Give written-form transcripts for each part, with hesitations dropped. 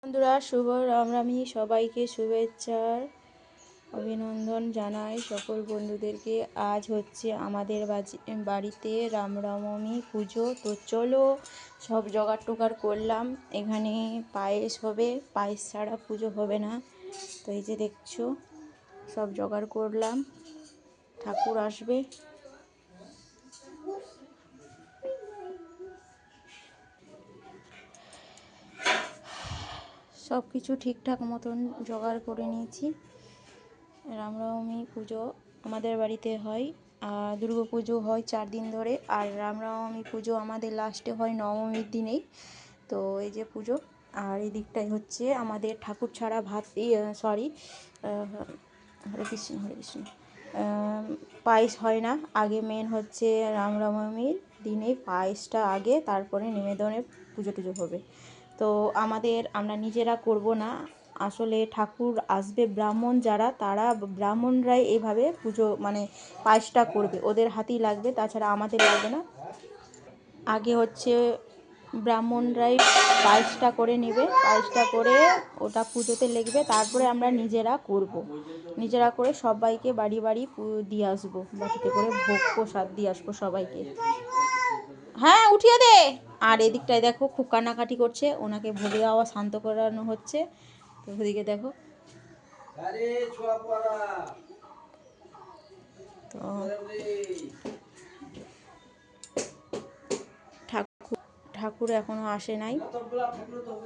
বন্ধুরা, শুভ রামরামি সবাইকে শুভেচ্ছার অভিনন্দন জানাই সকল বন্ধুদেরকে। আজ হচ্ছে আমাদের বাড়িতে রামনবমী পুজো। তো চলো সব জোগাড় টোগাড় করলাম। এখানে পায়েস হবে, পায়েস ছাড়া পুজো হবে না। তো এই যে দেখছো সব জোগাড় করলাম, ঠাকুর আসবে। সব কিছু ঠিকঠাক মতন জোগাড় করে নিয়েছি। রামনবমী পুজো আমাদের বাড়িতে হয়, আর দুর্গা পুজো হয় 4 দিন ধরে, আর রামনবমী পুজো আমাদের লাস্টে হয় নবমীর দিনেই। তো এই যে পুজো, আর এই দিকটাই হচ্ছে আমাদের ঠাকুর ছাড়া ভাত, হরে কৃষ্ণ হরে কৃষ্ণ, পায়েস হয় না। আগে মেন হচ্ছে রামনবমীর দিনে পায়েসটা আগে, তারপরে নিবেদনের পুজো টুজো হবে। তো আমরা নিজেরা করব না, আসলে ঠাকুর আসবে ব্রাহ্মণ যারা, তারা ব্রাহ্মণরাই এভাবে পুজো মানে পায়েসটা করবে, ওদের হাতেই লাগবে, তাছাড়া আমাদের লাগবে না। আগে হচ্ছে ব্রাহ্মণরাই পায়েসটা করে নেবে, পায়েসটা করে ওটা পুজোতে লেগবে, তারপরে আমরা নিজেরা করব। নিজেরা করে সবাইকে বাড়ি বাড়ি দিয়ে আসবো, বাড়িতে করে ভোগ প্রসাদ দিয়ে আসবো সবাইকে। হ্যাঁ, উঠিয়ে দে। আর এদিকটায় দেখো খুব কান্নাকাটি করছে, ওনাকে ভোগে দেওয়া শান্ত করানো হচ্ছে। তো ওদিকে দেখো, তো ঠাকুর এখনও আসে নাই,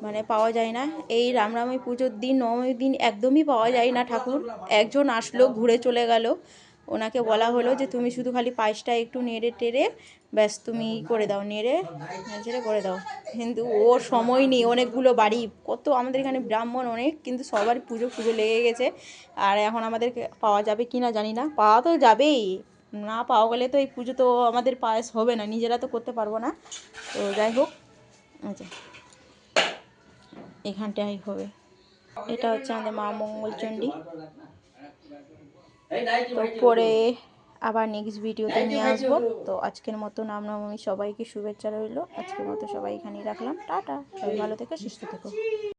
মানে পাওয়া যায় না। এই রামনবমী পুজোর দিন, নবমীর দিন একদমই পাওয়া যায় না ঠাকুর। একজন আসলো, ঘুরে চলে গেল। ওনাকে বলা হলো যে তুমি শুধু খালি পায়েসটা একটু নেড়ে টেড়ে ব্যাস তুমি করে দাও, নেড়ে ছেড়ে করে দাও। কিন্তু ওর সময় নেই, অনেকগুলো বাড়ি, কত আমাদের এখানে ব্রাহ্মণ অনেক, কিন্তু সবারই পুজো লেগে গেছে। আর এখন আমাদেরকে পাওয়া যাবে কি না জানি না, পাওয়া তো যাবেই, না পাওয়া গেলে তো এই পুজো তো আমাদের পায়েস হবে না, নিজেরা তো করতে পারবো না। তো যাই হোক, আচ্ছা এখানটাই হবে। এটা হচ্ছে আমাদের মা মঙ্গলচণ্ডী। তো পরে আবার নেক্সট ভিডিওতে নিয়ে আসবো। তো আজকের মতো রামনবমী সবাইকে শুভেচ্ছা রইলো। আজকের মতো সবাই এখানেই রাখলাম, টাটা। সবাই ভালো থেকো, সুস্থ থেকো।